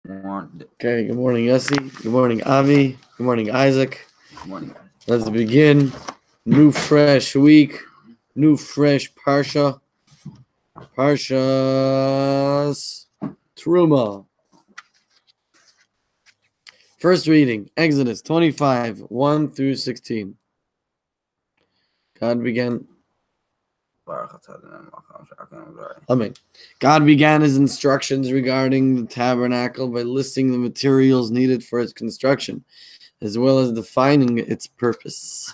Okay, good morning, Yossi. Good morning, Avi. Good morning, Isaac. Good morning. Let's begin. New fresh week. New fresh Parsha. Parshas Truma. First reading, Exodus 25, 1 through 16. God began his instructions regarding the tabernacle by listing the materials needed for its construction, as well as defining its purpose.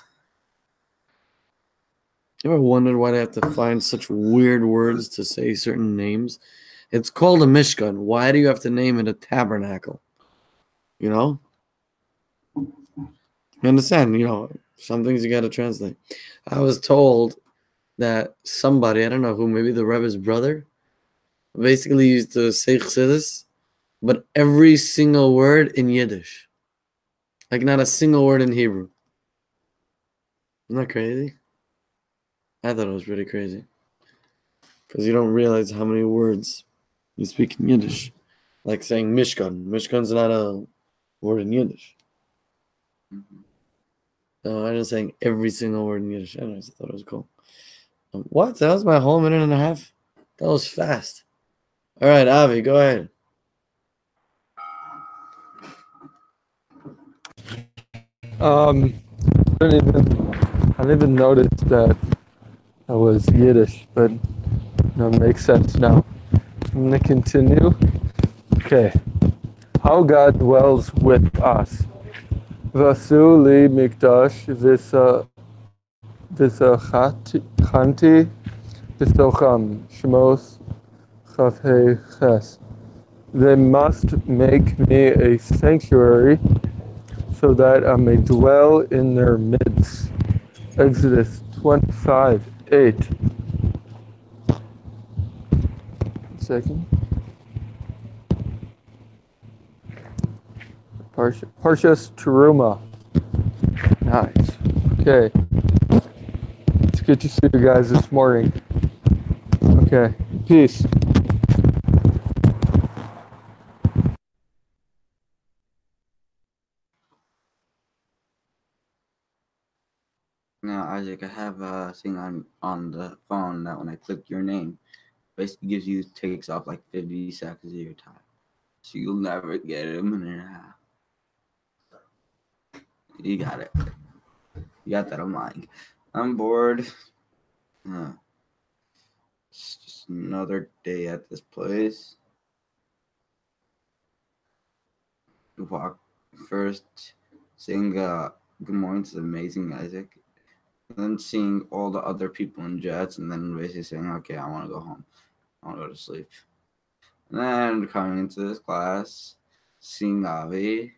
You ever wondered why they have to find such weird words to say certain names? It's called a Mishkan. Why do you have to name it a tabernacle? You know? You understand? Some things you got to translate. I was told that somebody, I don't know who, maybe the Rebbe's brother, basically used to say chassidus, but every single word in Yiddish. Like not a single word in Hebrew. Isn't that crazy? I thought it was pretty crazy. Because you don't realize how many words you speak in Yiddish. Like saying Mishkan. Mishkan's not a word in Yiddish. No, I'm just saying every single word in Yiddish. Anyways, I thought it was cool. What? That was my whole minute and a half? That was fast. All right, Avi, go ahead. I didn't even notice that I was Yiddish, but it makes sense now. I'm going to continue. Okay. How God dwells with us. Vasu li mikdash chanti visocham shmos chavhei ches. They must make me a sanctuary so that I may dwell in their midst. Exodus 25, 8. Second. Parshas Teruma. Nice. Okay. It's good to see you guys this morning. Okay. Peace. Now, Isaac, I have a thing on the phone that when I click your name, basically takes off like 50 seconds of your time. So you'll never get it a minute and a half. You got it. You got that. I'm bored. It's just another day at this place. Walk first, saying good morning to the amazing Isaac. And then seeing all the other people in jets, and then basically saying, okay, I want to go home. I want to go to sleep. And then coming into this class, seeing Avi,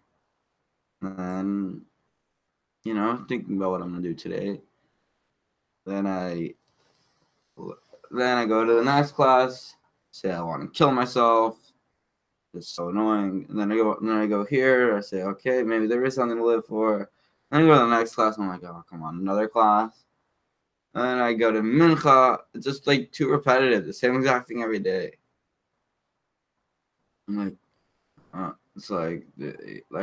and then, thinking about what I'm going to do today. Then I go to the next class, say I want to kill myself. It's so annoying. And then I go here, I say, okay, maybe there is something to live for. Then I go to the next class, I'm like, oh, come on, another class. And then I go to Mincha. It's just like too repetitive, the same exact thing every day. I'm like, it's like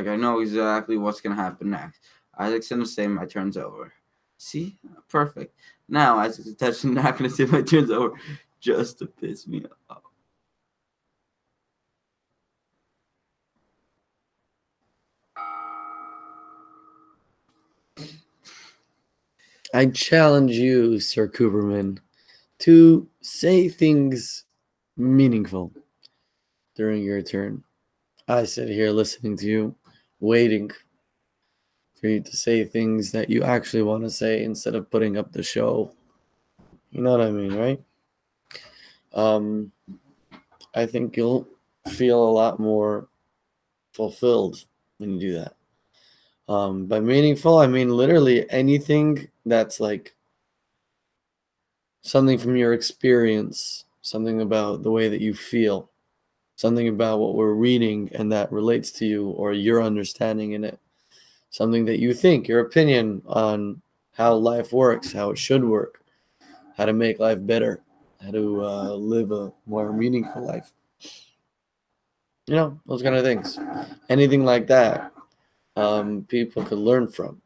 I know exactly what's gonna happen next. Isaac's gonna say my turn's over. See, perfect. Now Isaac's intentionally not gonna say my turn's over, just to piss me off. I challenge you, Sir Cooperman, to say things meaningful during your turn. I sit here listening to you, waiting for you to say things that you actually want to say instead of putting up the show. You know what I mean, right? I think you'll feel a lot more fulfilled when you do that. By meaningful, I mean literally anything that's like something from your experience, something about the way that you feel, something about what we're reading and that relates to you or your understanding in it, something that you think, your opinion on how life works, how it should work, how to make life better, how to live a more meaningful life. You know, those kind of things. Anything like that, people could learn from.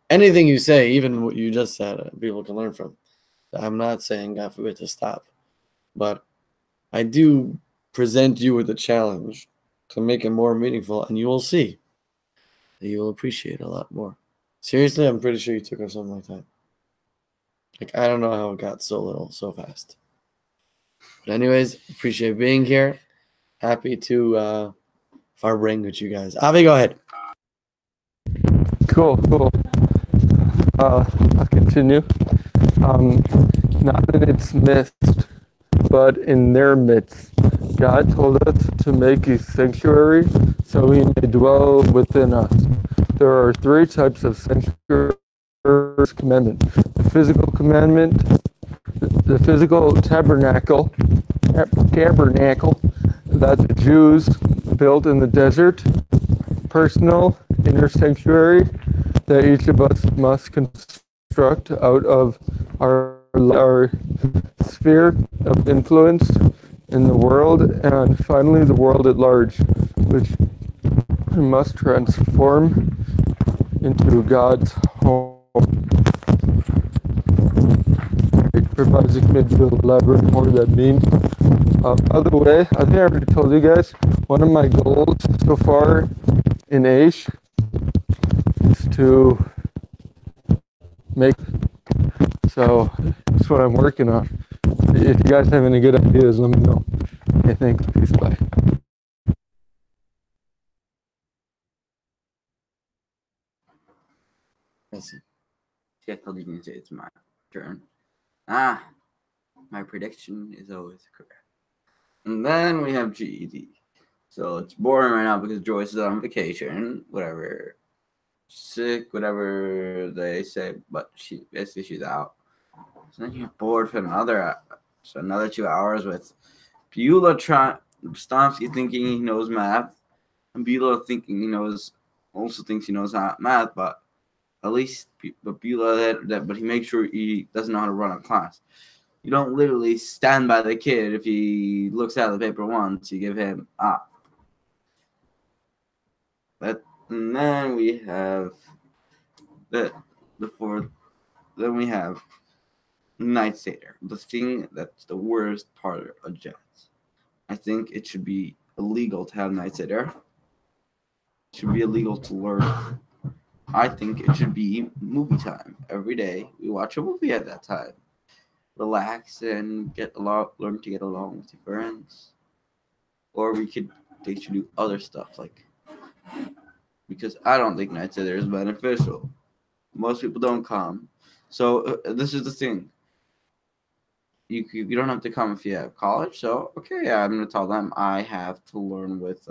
Anything you say, even what you just said, people can learn from. I'm not saying, God forbid, to stop, but I do present you with a challenge to make it more meaningful, and you will see that you will appreciate it a lot more. Seriously, I'm pretty sure you took off something like that. Like, I don't know how it got so little so fast. But anyways, appreciate being here. Happy to far bring with you guys. Avi, go ahead. Cool. I'll continue. Not in its midst, but in their midst. God told us to make a sanctuary so he may dwell within us. There are three types of sanctuary commandment. The physical commandment, the physical tabernacle that the Jews built in the desert, personal inner sanctuary that each of us must construct out of our sphere of influence in the world, and finally the world at large, which we must transform into God's home. Provides maybe to elaborate more what that means. By the way, I think I already told you guys, one of my goals so far in Aish is to make, so that's what I'm working on. If you guys have any good ideas, let me know. Okay, thanks. Peace. Bye. Yes. See, I told you to say it's my turn. My prediction is always correct. And then we have GED. So it's boring right now because Joyce is on vacation, whatever, sick, whatever they say, but she's out. So then you're bored for another 2 hours with Beulah Stomsky thinking he knows math, and Beulah thinking also thinks he knows math, but at least Beulah but he makes sure he doesn't know how to run a class. You don't literally stand by the kid if he looks at the paper once. You give him up. And then we have the fourth. Then we have Night Seder, the thing that's the worst part of jazz. I think it should be illegal to have Night Seder. It should be illegal to learn. I think it should be movie time. Every day we watch a movie at that time. Relax and learn to get along with your friends. Or they should do other stuff because I don't think Night Seder is beneficial. Most people don't come. So this is the thing. You don't have to come if you have college. So, okay, I'm going to tell them I have to learn with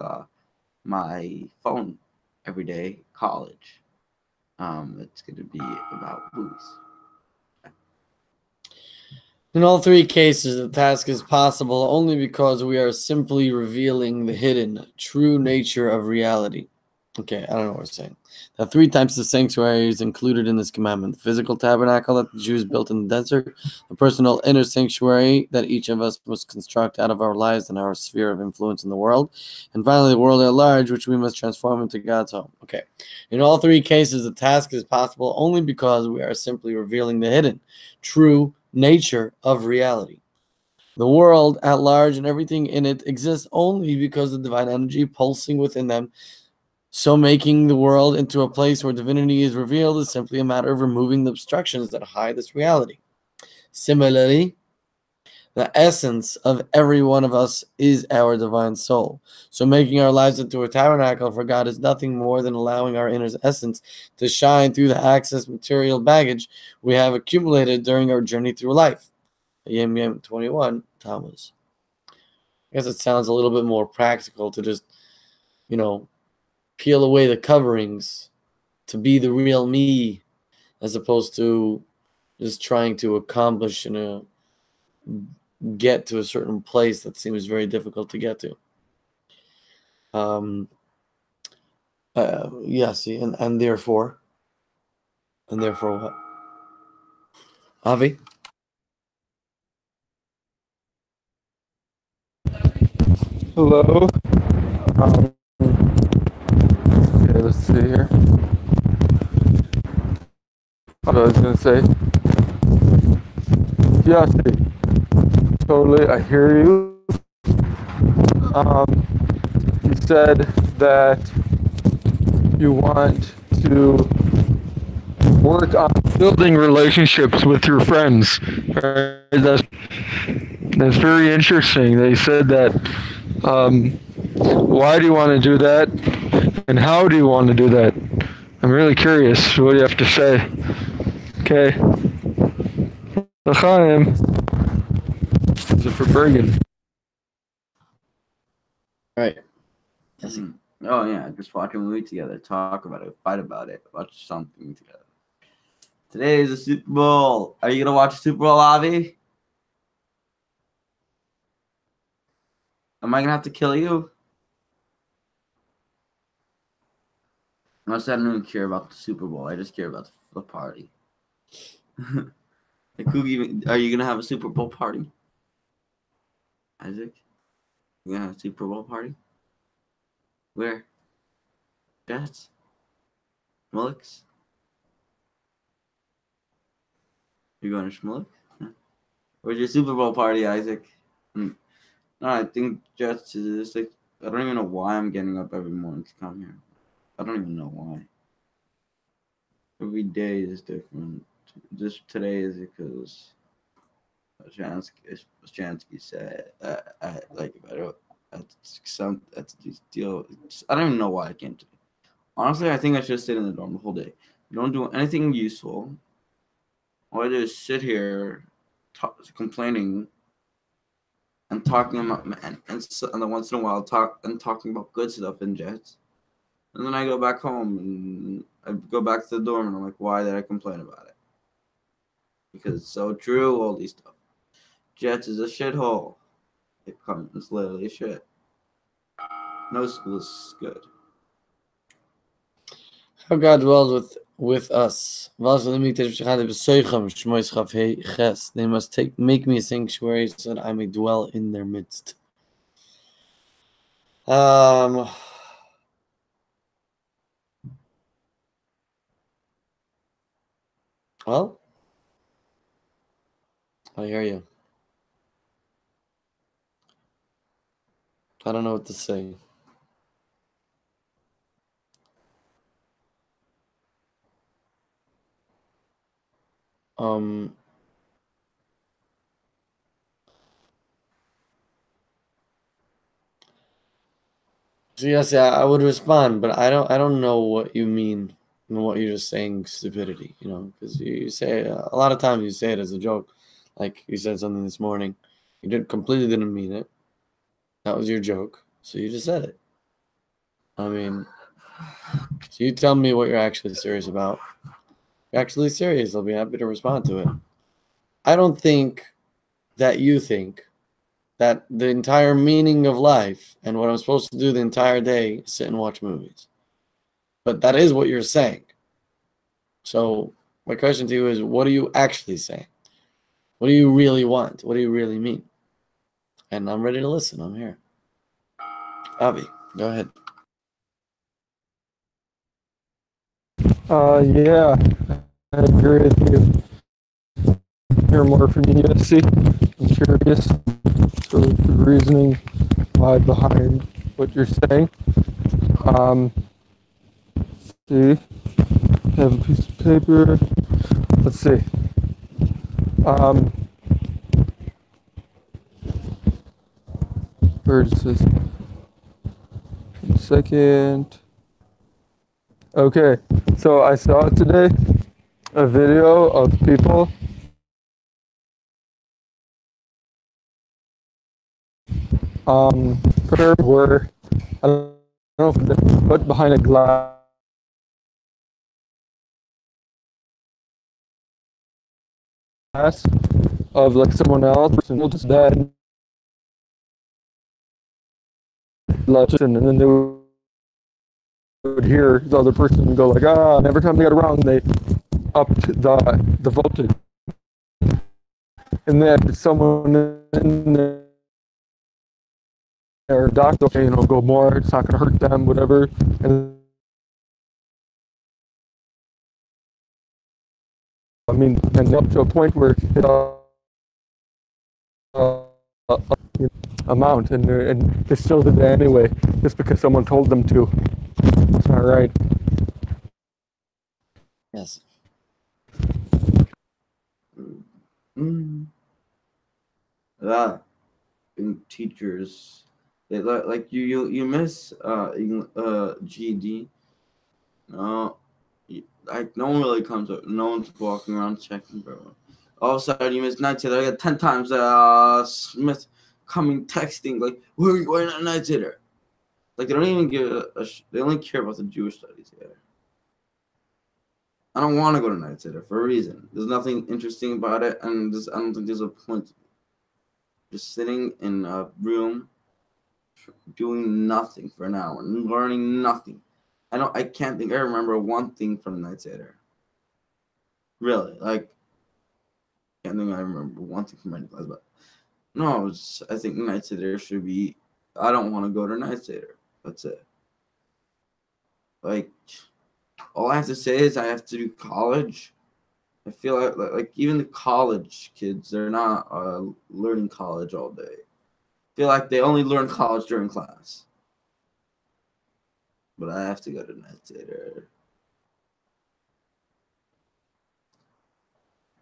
my phone every day, college. It's going to be about booze. In all three cases, the task is possible only because we are simply revealing the hidden, true nature of reality. Okay, I don't know what we're saying. There are three types of sanctuaries included in this commandment: the physical tabernacle that the Jews built in the desert, the personal inner sanctuary that each of us must construct out of our lives and our sphere of influence in the world, and finally the world at large, which we must transform into God's home. Okay, in all three cases, the task is possible only because we are simply revealing the hidden, true nature of reality. The world at large and everything in it exists only because of divine energy pulsing within them. So making the world into a place where divinity is revealed is simply a matter of removing the obstructions that hide this reality. Similarly, the essence of every one of us is our divine soul. So making our lives into a tabernacle for God is nothing more than allowing our inner essence to shine through the excess material baggage we have accumulated during our journey through life. Yem Yem 21, Thomas. I guess it sounds a little bit more practical to just, peel away the coverings to be the real me, as opposed to just trying to accomplish get to a certain place that seems very difficult to get to. See, and therefore what? Avi? Hello. Okay, let's see here. What I was gonna say. Yeah, totally. I hear you. You said that you want to work on building relationships with your friends. Right? That's very interesting. They said that. Why do you want to do that, and how do you want to do that? I'm really curious. What do you have to say? Okay. L'chaim. Is it for Bergen? All right. Oh yeah, just watch a movie together, talk about it, fight about it, watch something together. Today is the Super Bowl. Are you gonna watch the Super Bowl, Avi? Am I gonna have to kill you? Unless I don't even care about the Super Bowl. I just care about the party. Like, are you gonna have a Super Bowl party? Isaac? You gonna have a Super Bowl party? Where? Jets? Schmucks? You going to Schmuck? Where's your Super Bowl party, Isaac? No, I think Jets is like, I don't even know why I'm getting up every morning to come here. I don't even know why. Every day is different. Just today is because Shansky said, like, if I don't, that's this deal. I don't even know why I came today. Honestly, I think I should have stayed in the dorm the whole day. Don't do anything useful. All I do is sit here, complaining, and talking about, and then once in a while talking about good stuff in Jets. And then I go back home and I go back to the dorm and I'm like, why did I complain about it? Because it's so true, all these stuff. Jets is a shithole. It's literally shit. No school is good. How God dwells with us. They must make me a sanctuary so that I may dwell in their midst. Well, I hear you. I don't know what to say. So yes, yeah, I would respond, but I don't know what you mean and what you're just saying stupidity, because you say a lot of times you say it as a joke, like you said something this morning, you completely didn't mean it. That was your joke, so you just said it. I mean, so you tell me what you're actually serious about. If you're actually serious, I'll be happy to respond to it. I don't think that you think that the entire meaning of life and what I'm supposed to do the entire day is sit and watch movies. But that is what you're saying. So my question to you is, what are you actually saying? What do you really want? What do you really mean? And I'm ready to listen. I'm here. Avi, go ahead. Yeah, I agree with you. Hear more from you, USC. I'm curious. So the reasoning behind what you're saying. See, have a piece of paper. Let's see. Where is this? 1 second. Okay, so I saw today a video of people where I don't know if they put behind a glass of like someone else and just dead, and then they would hear the other person go like, and every time they got it wrong, they upped the voltage, and then someone in or doctor, okay, go more. It's not going to hurt them, whatever. And I mean, and up to a point where it's amount, and they still did that anyway, just because someone told them to. It's not right. Yes. That in teachers, they like you miss GED. No, like no one really comes up. No one's walking around checking, bro. All of a sudden you miss night sitter. I got 10 times Smith coming texting like, "Where are you going on night sitter?" Like they don't even give they only care about the Jewish studies here. I don't want to go to night sitter for a reason. There's nothing interesting about it, and I don't think there's a point. Just sitting in a room, doing nothing for an hour, learning nothing. I can't think. I remember one thing from night sitter. Really, like, can't think I remember one thing from any class, but no, I think night sitter should be. I don't want to go to night sitter. That's it. Like, all I have to say is I have to do college. I feel like even the college kids, they're not learning college all day. I feel like they only learn college during class. But I have to go to night sitter.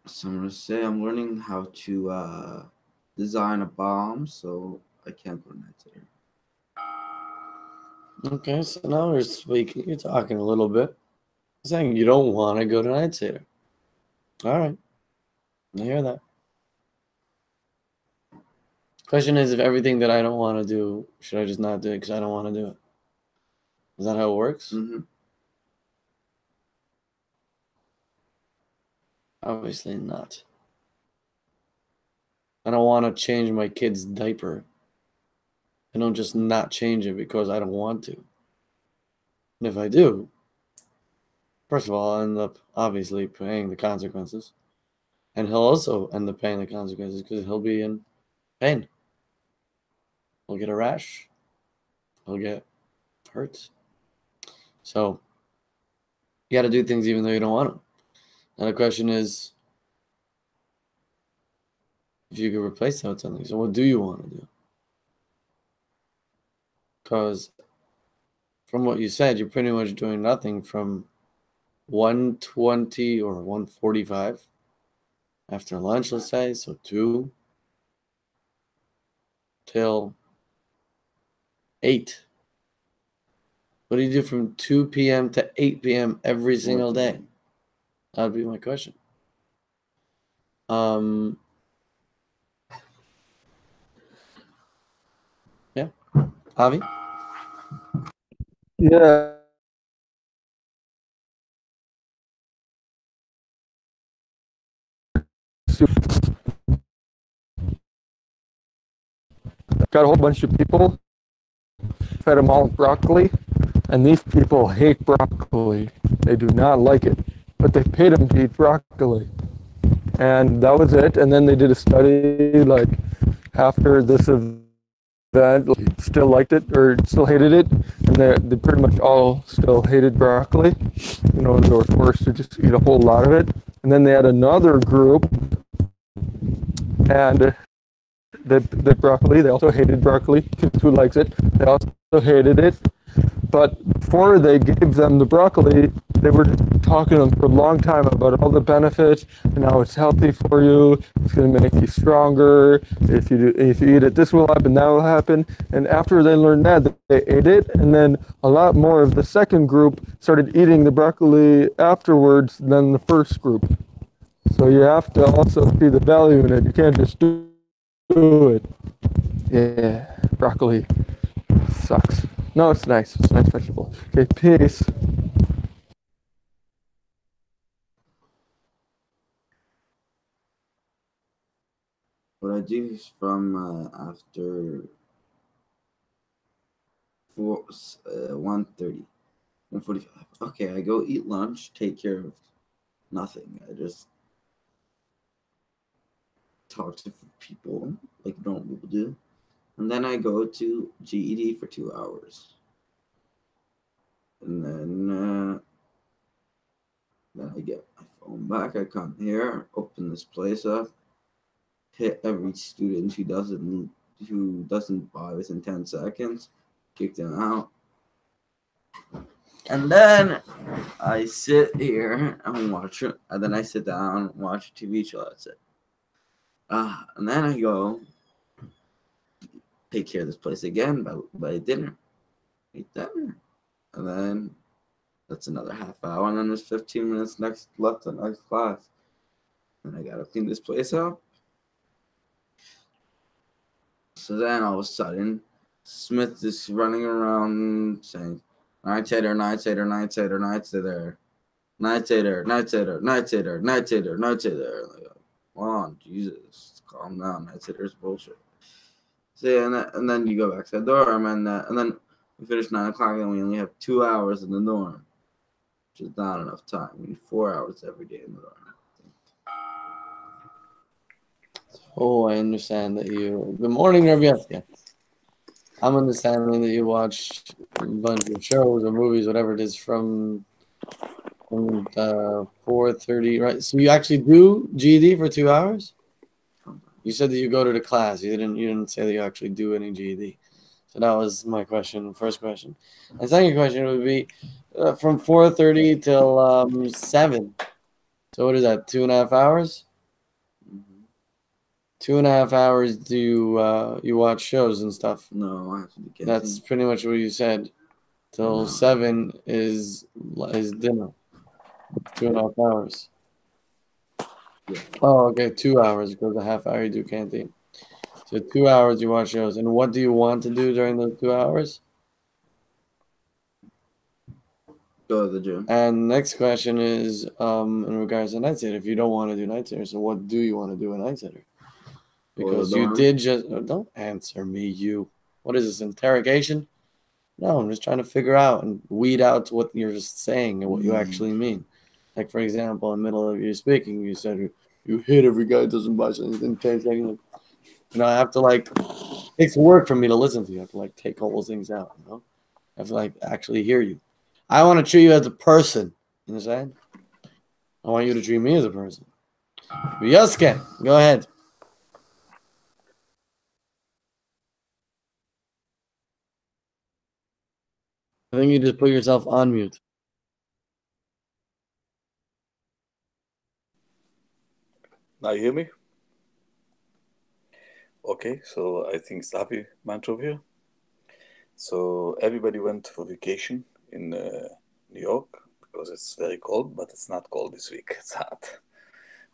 So I'm gonna say I'm learning how to design a bomb, so I can't go to night sitter. Okay, so now we're speaking. You're talking a little bit, saying you don't want to go to night sitter. All right, I hear that. Question is, if everything that I don't want to do, should I just not do it because I don't want to do it? Is that how it works? Mm-hmm. Obviously not. I don't want to change my kid's diaper. I don't just not change it because I don't want to. And if I do, first of all, I'll end up obviously paying the consequences. And he'll also end up paying the consequences because he'll be in pain. He'll get a rash. He'll get hurt. So you got to do things even though you don't want to. Now the question is, if you could replace that with something, so what do you want to do? Because from what you said, you're pretty much doing nothing from 1:20 or 1:45 after lunch, let's say, so 2 till 8. What do you do from 2 p.m. to 8 p.m. every single day? That would be my question. Yeah. Avi? Yeah. Got a whole bunch of people, fed them all broccoli, and these people hate broccoli. They do not like it, but they paid them to eat broccoli. And that was it. And then they did a study, like, after this event, still liked it or still hated it, and they pretty much all still hated broccoli. They were forced to just eat a whole lot of it. And then they had another group, and the broccoli, they also hated broccoli. Who likes it? They also hated it. But before they gave them the broccoli, they were talking to them for a long time about all the benefits and how it's healthy for you. It's going to make you stronger. If you eat it, this will happen, that will happen. And after they learned that, they ate it. And then a lot more of the second group started eating the broccoli afterwards than the first group. So you have to also see the value in it. You can't just do it. Yeah, broccoli sucks. No, it's nice. It's a nice vegetable. Okay, peace. What I do is from after 1:30, 1:45. Okay, I go eat lunch, take care of nothing. I just talk to people like normal people do. And then I go to GED for 2 hours. And then I get my phone back. I come here, open this place up, hit every student who doesn't buy within 10 seconds, kick them out. And then I sit here and watch it, and then I sit down and watch a TV show. That's it. And then I go take care of this place again by dinner. Eat dinner. And then that's another half hour, and then there's 15 minutes left to next class. And I gotta clean this place up. So then all of a sudden, Smith is running around saying, Night Tater, Night Tater, Night Tater, Night Tater, Night Tater, Night Tater, Night Tater, Night Tater, Night Tater. Come on, Jesus, calm down. Night Tater's bullshit. So, and then you go back to the dorm, and then we finish 9 o'clock, and we only have 2 hours in the dorm, which is not enough time. We need 4 hours every day in the dorm. Oh, I understand that you. Good morning, Rabbi Yeskia. I'm understanding that you watched a bunch of shows or movies, whatever it is, from 4:30, right? So you actually do GED for 2 hours? You said that you go to the class. You didn't say that you actually do any GED. So that was my question, first question. And second question would be from 4:30 till 7. So what is that, 2.5 hours? 2.5 hours do you watch shows and stuff? No, I have to be That's pretty much what you said. Till 7 is dinner. 2.5 hours. Yeah. Oh, okay, 2 hours because a half hour you do canteen. So 2 hours you watch shows. And what do you want to do during those 2 hours? Go to the gym. And next question is in regards to night sitter. If you don't want to do night sitter, so what do you want to do a night sitter? Because you did just don't answer me, you. What is this, interrogation? No, I'm just trying to figure out and weed out what you're just saying and what you actually mean. Like, for example, in the middle of you speaking, you said you hate every guy who doesn't buy something in 10 seconds. I have to, like, it takes work for me to listen to you. I have to, like, take all those things out, I have to, like, actually hear you. I want to treat you as a person, you understand? I want you to treat me as a person. Yosuke, go ahead. I think you just put yourself on mute. Now you hear me? Okay, so I think Savi Mantrov here. So everybody went for vacation in New York because it's very cold, but it's not cold this week. It's hot.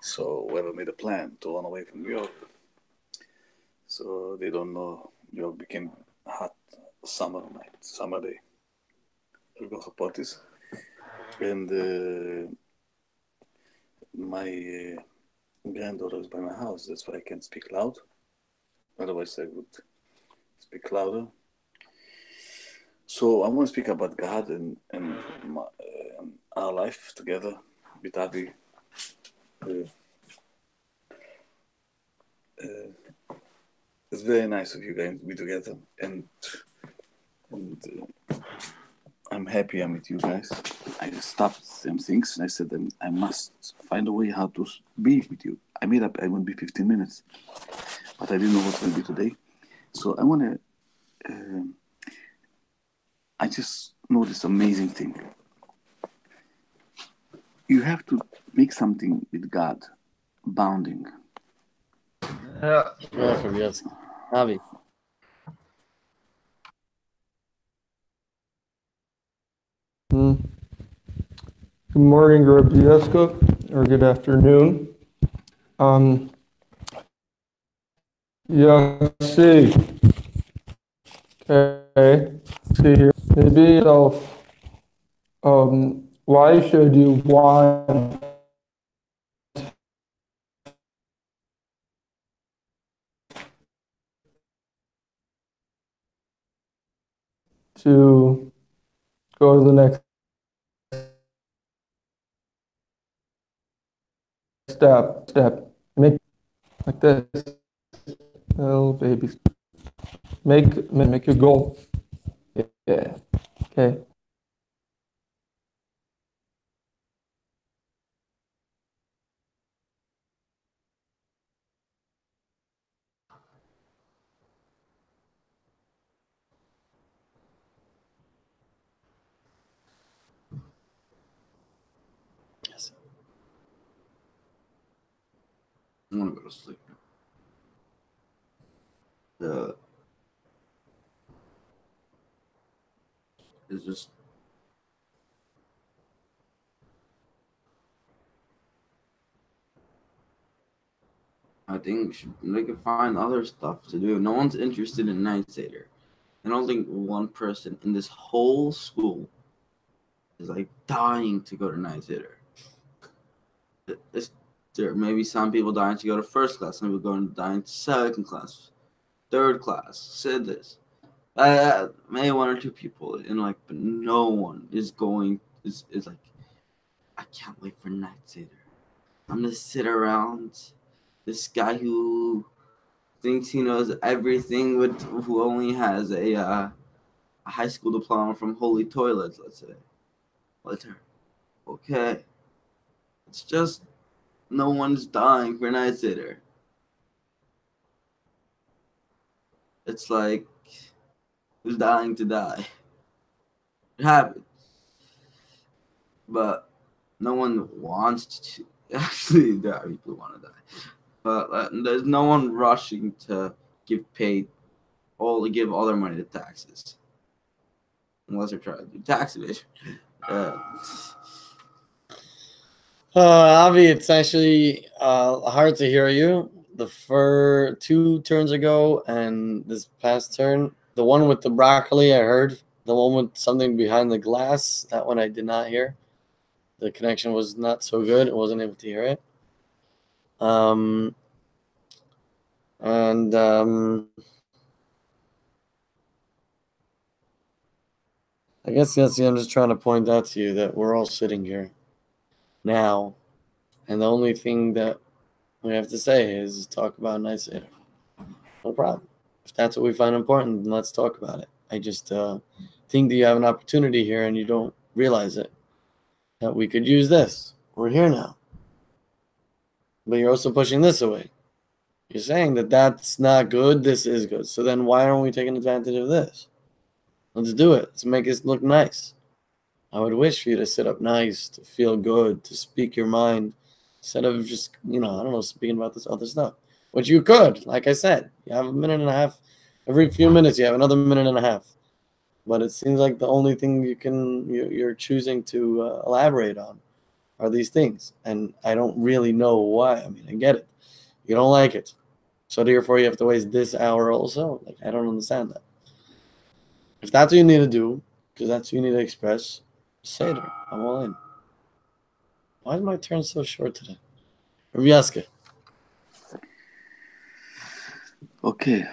So whoever made a plan to run away from New York, so they don't know New York became hot summer night, summer day. We go for parties, and my granddaughter is by my house. That's why I can't speak loud. Otherwise, I would speak louder. So I want to speak about God and our life together with Avi. It's very nice of you guys to be together, and I'm happy I'm with you guys. I stopped some things and I said I must find a way how to be with you. I made up I want to be 15 minutes, but I didn't know what's going to be today. So I want to. I just know this amazing thing. You have to make something with God, bounding. Yeah. Yes. Avi. Good morning, Rabbi Yeska, or good afternoon. Yeah, see. Okay, see here. Maybe yourself. Why should you want to go to the next step? Make like this. Little babies. make a goal. Yeah. Okay. Yes. I want to go to sleep. It's just I think they could find other stuff to do. No one's interested in Night Seder. I don't think one person in this whole school is like dying to go to Night Seder. There may be some people dying to go to first class, some people dying to second class, third class, said this. Maybe one or two people, and like, but no one is going. Is like, I can't wait for Night Seder. I'm gonna sit around this guy who thinks he knows everything, with who only has a high school diploma from Holy Toilets, let's say. Okay, it's just no one's dying for Night Seder. It's like who's dying to die. It happens, but no one wants to. Actually, there are people who want to die, but there's no one rushing to give all their money to taxes, unless they're trying to do tax evasion. Avi, it's actually hard to hear you. The 2 turns ago and this past turn, the one with the broccoli I heard. The one with something behind the glass, that one I did not hear. The connection was not so good. I wasn't able to hear it. And I guess I'm just trying to point out to you that we're all sitting here now, and the only thing that we have to say is talk about Night Seder. No problem. If that's what we find important, then let's talk about it. I just think that you have an opportunity here and you don't realize it. That we could use this. We're here now. But you're also pushing this away. You're saying that that's not good, this is good. So then why aren't we taking advantage of this? Let's do it. Let's make it look nice. I would wish for you to sit up nice, to feel good, to speak your mind, instead of just, I don't know, speaking about this other stuff. Which you could, like I said. You have a minute and a half. Every few minutes you have another minute and a half. But it seems like the only thing you're choosing to elaborate on are these things. And I don't really know why. I mean, I get it. You don't like it. So therefore you have to waste this hour also. Like, I don't understand that. If that's what you need to do, because that's what you need to express, say it. I'm all in. Why is my turn so short today? Rabbi. Okay.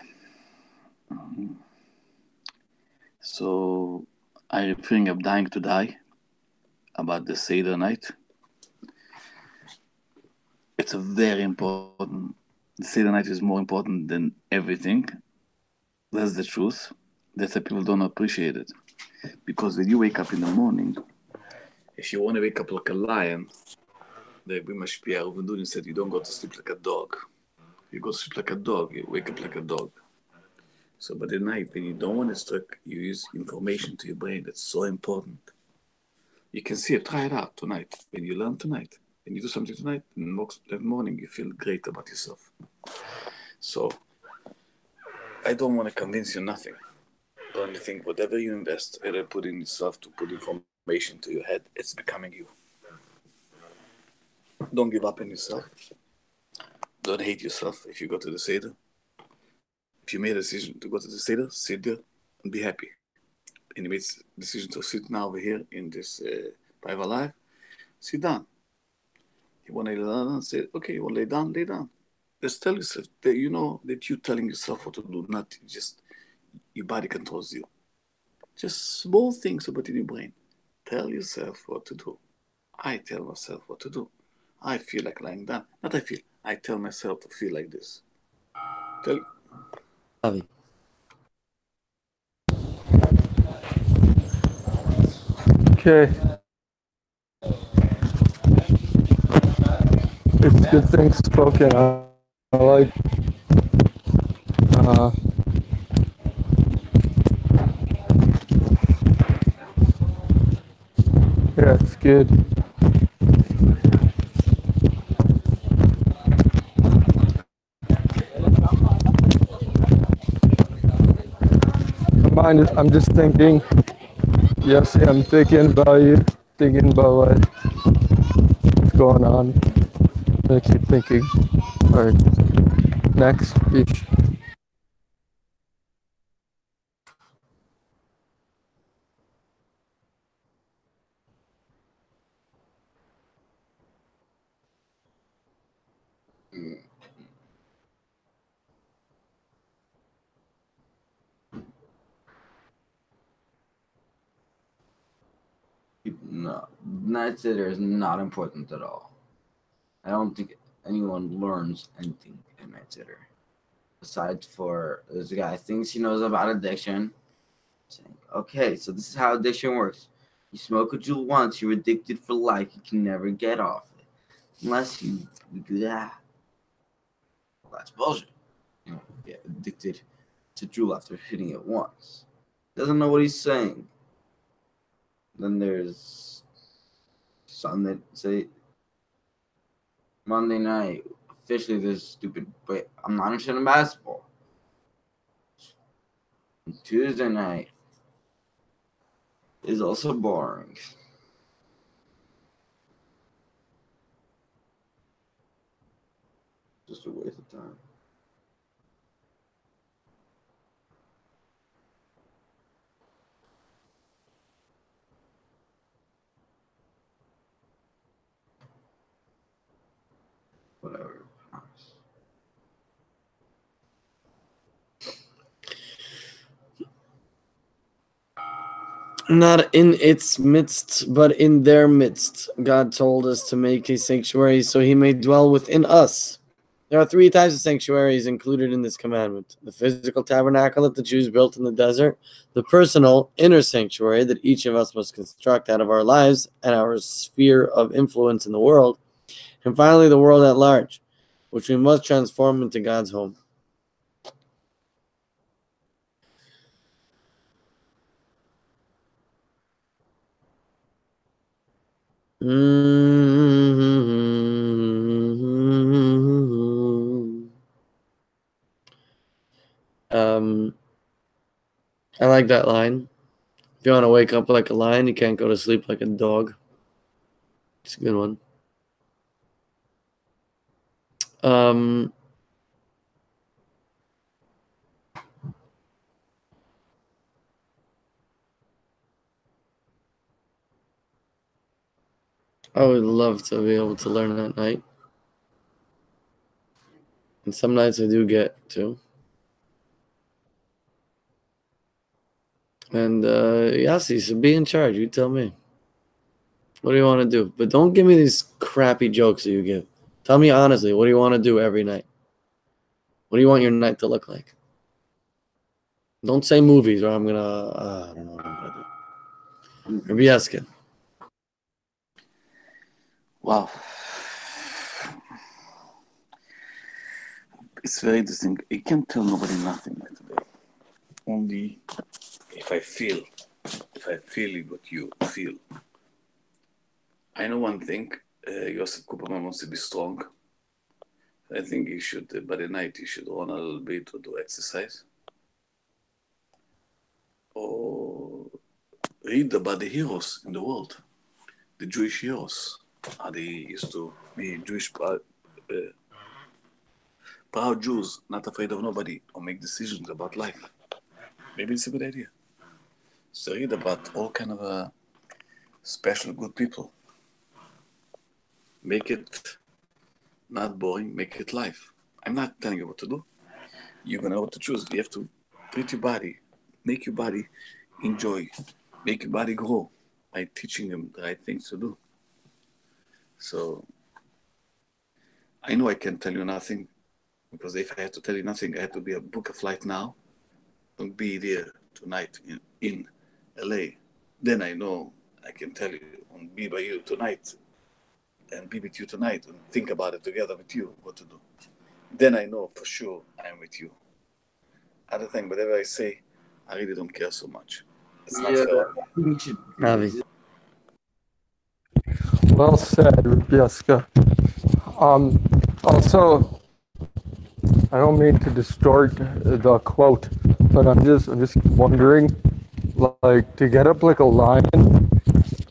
So I think I'm dying to die about the Seder night. It's a very important. The Seder night is more important than everything. That's the truth. That's why people don't appreciate it. Because when you wake up in the morning, if you want to wake up like a lion, the Rabbi Mashpia Ruvendun said you don't go to sleep like a dog. You go to sleep like a dog, you wake up like a dog. So, but at night, when you don't want to sleep, you use information to your brain. That's so important. You can see it. Try it out tonight. When you learn tonight, when you do something tonight, in the morning, you feel great about yourself. So, I don't want to convince you nothing. The only thing, whatever you invest, either put in yourself to put information to your head, it's becoming you. Don't give up on yourself. Don't hate yourself if you go to the Seder. If you made a decision to go to the Seder, sit there and be happy. And you made a decision to sit now over here in this FiveAlive, sit down. You want to lay down, say, okay, you want to lay down, lay down. Just tell yourself that you know that you're telling yourself what to do, not just your body controls you. Just small things about in your brain. Tell yourself what to do. I tell myself what to do. I feel like lying down. Not I feel. I tell myself to feel like this. Tell. Avi. Okay. It's good things spoken. I like. Uh, yeah, it's good. I'm just thinking. Yes, I'm thinking about you. Thinking about what's going on. Makes you thinking. All right. Next speech. No, night sitter is not important at all. I don't think anyone learns anything in night sitter. Aside for this guy thinks he knows about addiction, saying, okay, so this is how addiction works. You smoke a jewel once, you're addicted for life. You can never get off it. Unless you do that. Well, that's bullshit. You know, get addicted to jewel after hitting it once. Doesn't know what he's saying. Then there's Sunday, say Monday night. Officially, this stupid. But I'm not interested in basketball. Tuesday night is also boring. Just a waste of time. Whatever. Not in its midst, but in their midst. God told us to make a sanctuary so he may dwell within us. There are three types of sanctuaries included in this commandment: the physical tabernacle that the Jews built in the desert, the personal inner sanctuary that each of us must construct out of our lives and our sphere of influence in the world, and finally the world at large, which we must transform into God's home. I like that line. If you want to wake up like a lion, you can't go to sleep like a dog. It's a good one. I would love to be able to learn at night. And some nights I do get to. And Yassi, so be in charge. You tell me. What do you want to do? But don't give me these crappy jokes that you give. Tell me honestly, what do you want to do every night? What do you want your night to look like? Don't say movies or I'm going to, I don't know what I'm going to do. Maybe Yaskin. Wow. It's very interesting. I can't tell nobody nothing like today. Only if I feel what you feel. I know one thing. Yosef Kuperman wants to be strong. I think he should, by the night, he should run a little bit or do exercise. Or read about the heroes in the world, the Jewish heroes, how they used to be Jewish, proud Jews, not afraid of nobody, or make decisions about life. Maybe it's a good idea. So read about all kind of special good people. Make it not boring, make it life. I'm not telling you what to do. You're gonna know what to choose. You have to treat your body, make your body enjoy, make your body grow by teaching them the right things to do. So I know I can tell you nothing, because if I had to tell you nothing, I had to be a book a flight now and be there tonight in LA. Then I know I can tell you and be by you tonight and be with you tonight and think about it together with you what to do. Then I know for sure I'm with you. Other thing, whatever I say, I really don't care so much. It's not Yeah, fair on me. you should. Avi. Well said, Jessica. Also, I don't mean to distort the quote, but I'm just wondering, like, to get up like a lion,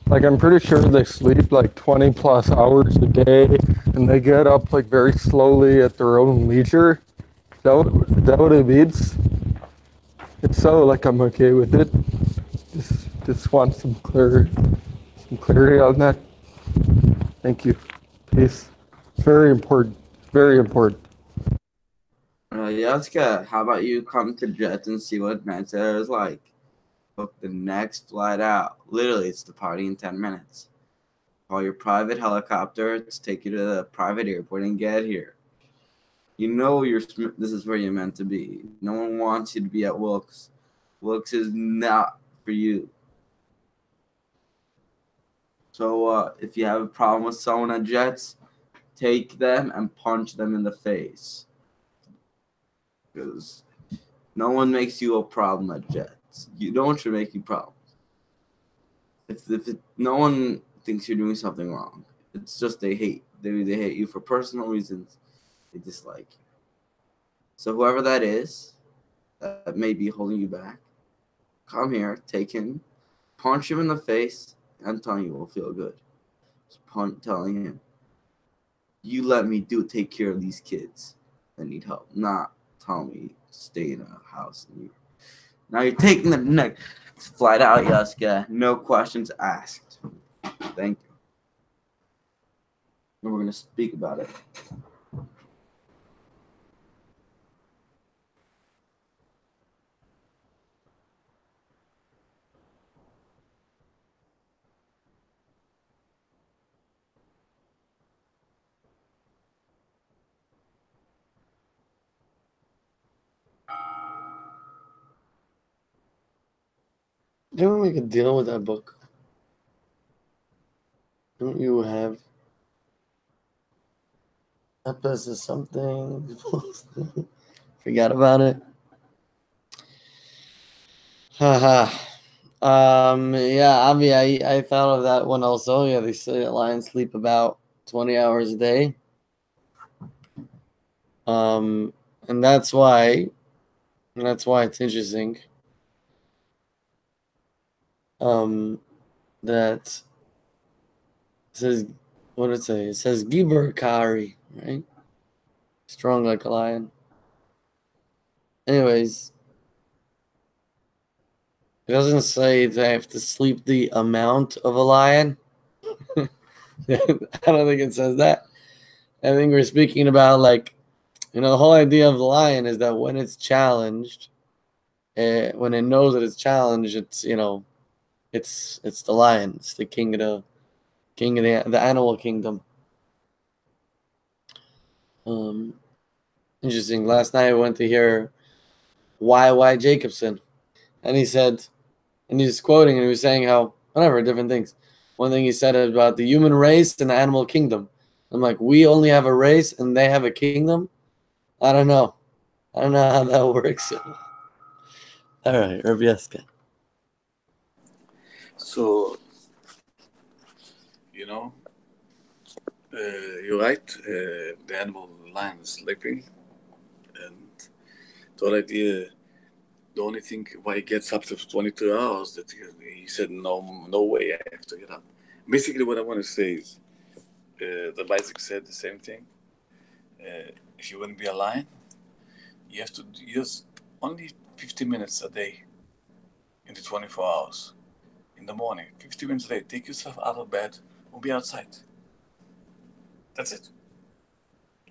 like I'm pretty sure they sleep like 20 plus hours a day, and they get up like very slowly at their own leisure. Is that what it means? If so, like I'm okay with it. Just want some clarity on that. Thank you. Peace. Very important. Very important. Yaska, how about you come to Jets and see what Manchester is like? Book the next flight out. Literally, it's departing in 10 minutes. Call your private helicopter to take you to the private airport and get here. You know this is where you're meant to be. No one wants you to be at Wilkes. Wilkes is not for you. So if you have a problem with someone at Jets, take them and punch them in the face. Because no one makes you a problem at Jets. No one should make you problems. No one thinks you're doing something wrong. It's just they hate. They hate you for personal reasons. They dislike you. So whoever that is, that may be holding you back, come here, take him, punch him in the face. I'm telling you, it will feel good. Just telling him, you let me take care of these kids that need help, not tell me to stay in a house. Now you're taking the next flight out, Yaska. No questions asked. Thank you. And we're going to speak about it. Didn't we make a deal with that book? Don't you have that place is something? Forgot about it. Haha. Yeah, Avi, I thought of that one also. Yeah, they say lions sleep about 20 hours a day. And that's why it's interesting. That says, what did it say? It says Giber Kari, right? Strong like a lion. Anyways, it doesn't say they have to sleep the amount of a lion. I don't think it says that. I think we're speaking about, like, the whole idea of the lion is that when it's challenged, when it knows that it's challenged, it's it's the lion. It's the king of the animal kingdom. Interesting. Last night I went to hear Y. Jacobson, and he said, and he was quoting, and he was saying how whatever different things. One thing he said about the human race and the animal kingdom. I'm like, we only have a race and they have a kingdom. I don't know how that works. All right, Rabieska. So, you're right. The animal lion is sleeping, and the whole idea, the only thing why he gets up to 22 hours, that he said, no way, I have to get up. Basically, what I want to say is, the Isaac said the same thing. If you want to be a lion, you have to use only 50 minutes a day in the 24 hours. In the morning, 50 minutes a day, take yourself out of bed and be outside. That's it.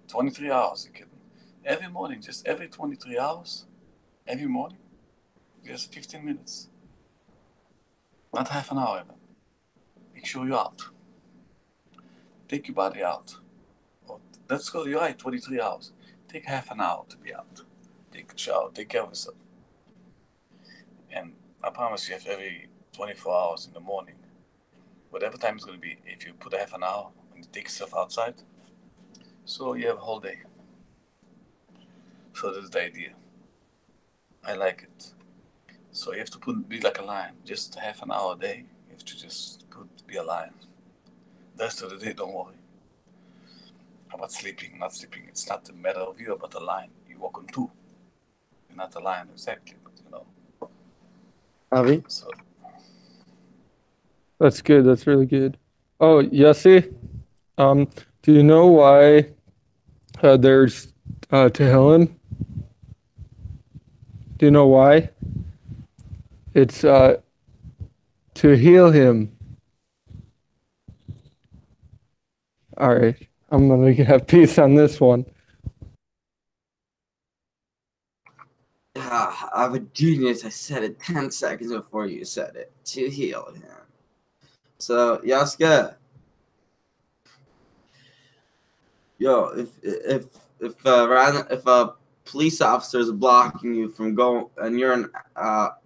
23 hours, you kidding? Every morning, just every 23 hours, every morning, just 15 minutes. Not half an hour even. Make sure you're out. Take your body out. Let's go, you're right, 23 hours. Take half an hour to be out. Take a shower, take care of yourself. And I promise you, if every 24 hours in the morning, whatever time it's going to be, if you put a half an hour and you take yourself outside, so you have a whole day. So that's the idea. I like it. So you have to be like a lion, just half an hour a day. You have to just be a lion. The rest of the day, don't worry about sleeping, not sleeping. It's not a matter of you, but a lion. You walk on two. You're not a lion exactly, but Avi? So That's good. That's really good. Oh, Yossi, do you know why there's Tehillim? Do you know why? It's to heal him. All right, I'm gonna have peace on this one. I'm a genius. I said it 10 seconds before you said it. To heal him. So, Yaska, yo, if a police officer is blocking you from going, and you're an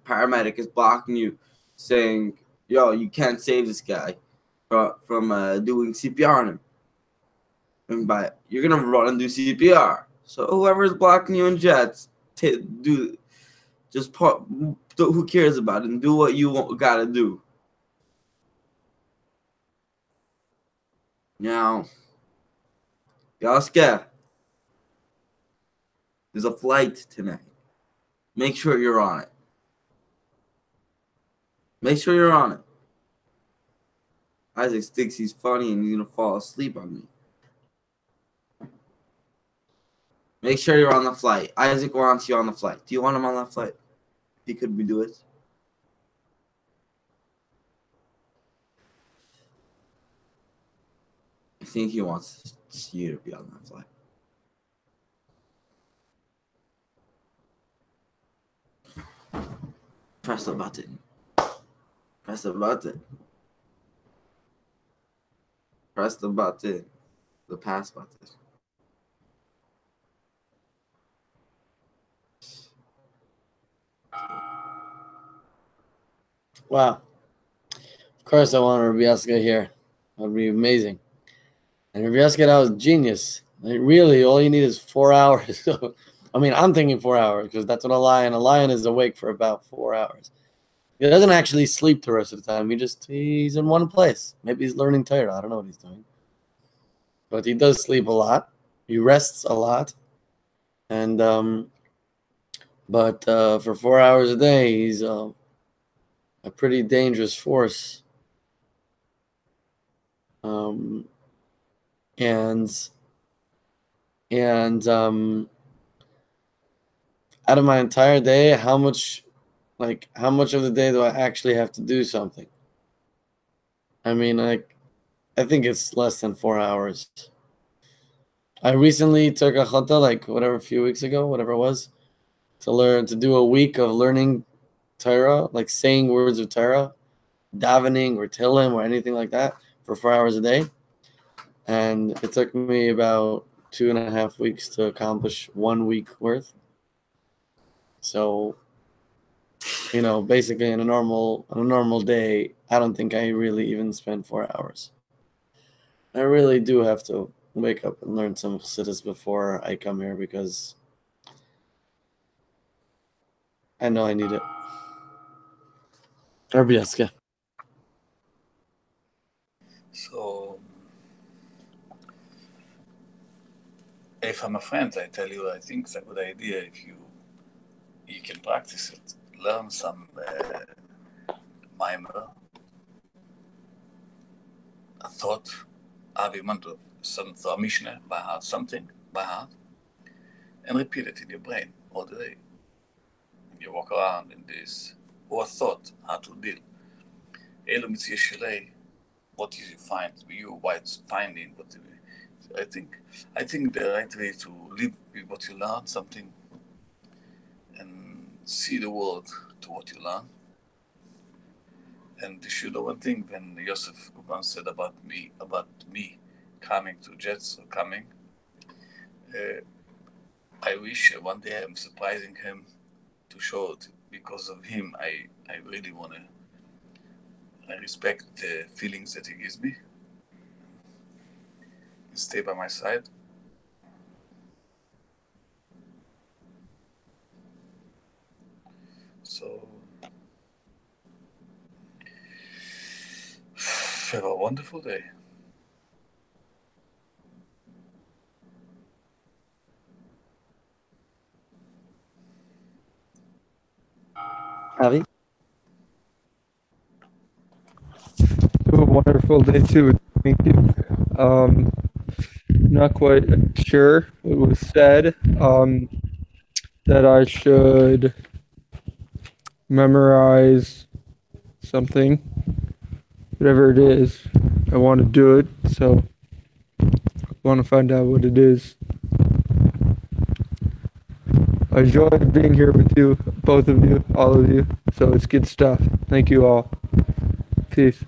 paramedic is blocking you, saying, "Yo, you can't save this guy from doing CPR on him," and you're gonna run and do CPR. So whoever's blocking you in jets, do just put. Who cares about it, and do what you gotta do. Now, Yaska, there's a flight tonight. Make sure you're on it. Make sure you're on it. Isaac thinks he's funny and he's gonna fall asleep on me. Make sure you're on the flight. Isaac wants you on the flight. Do you want him on that flight? He could do it. I think he wants you to be on that flight. Press the button. Press the button. Press the button. The pass button. Wow. Of course I want Rabbi Yaska here. That would be amazing. And Rabbi Yaska, that was genius. Like, really, all you need is 4 hours. I mean, I'm thinking 4 hours because that's what a lion is awake for about 4 hours. He doesn't actually sleep the rest of the time. He's in one place. Maybe he's learning Torah. I don't know what he's doing. But he does sleep a lot. He rests a lot. And but for 4 hours a day, he's a pretty dangerous force. And out of my entire day, how much of the day do I actually have to do something? I mean, I think it's less than 4 hours. I recently took a chata, a few weeks ago, whatever it was, to do a week of learning Torah, like saying words of Torah, davening or tillim or anything like that for 4 hours a day. And it took me about 2.5 weeks to accomplish 1 week worth. So, basically on a normal day, I don't think I really even spend 4 hours. I really do have to wake up and learn some chassidus before I come here because I know I need it. Rabbi Yaska. So, if I'm a friend, I tell you, I think it's a good idea if you can practice it. Learn some mimer, a thought, Avi Mantra, some Mishnah by heart, something by heart, and repeat it in your brain all the day. You walk around in this, or thought, how to deal. What did you find? You whites finding what I think the right way to live with what you learn, something, and see the world to what you learn. And you know one thing when Yosef Kuban said about me coming to Jets or coming, I wish one day I'm surprising him to show it. Because of him, I really want to I respect the feelings that he gives me. Stay by my side. So have a wonderful day. Avi? Have a wonderful day too. Thank you. Not quite sure. It was said that I should memorize something, whatever it is. I want to do it, so I want to find out what it is. I enjoyed being here with you, both of you, all of you. So it's good stuff. Thank you all. Peace.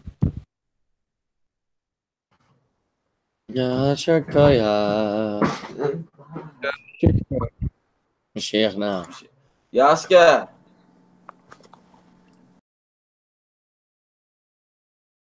يا شكايا Check it out. الشيخ نعم Yaska.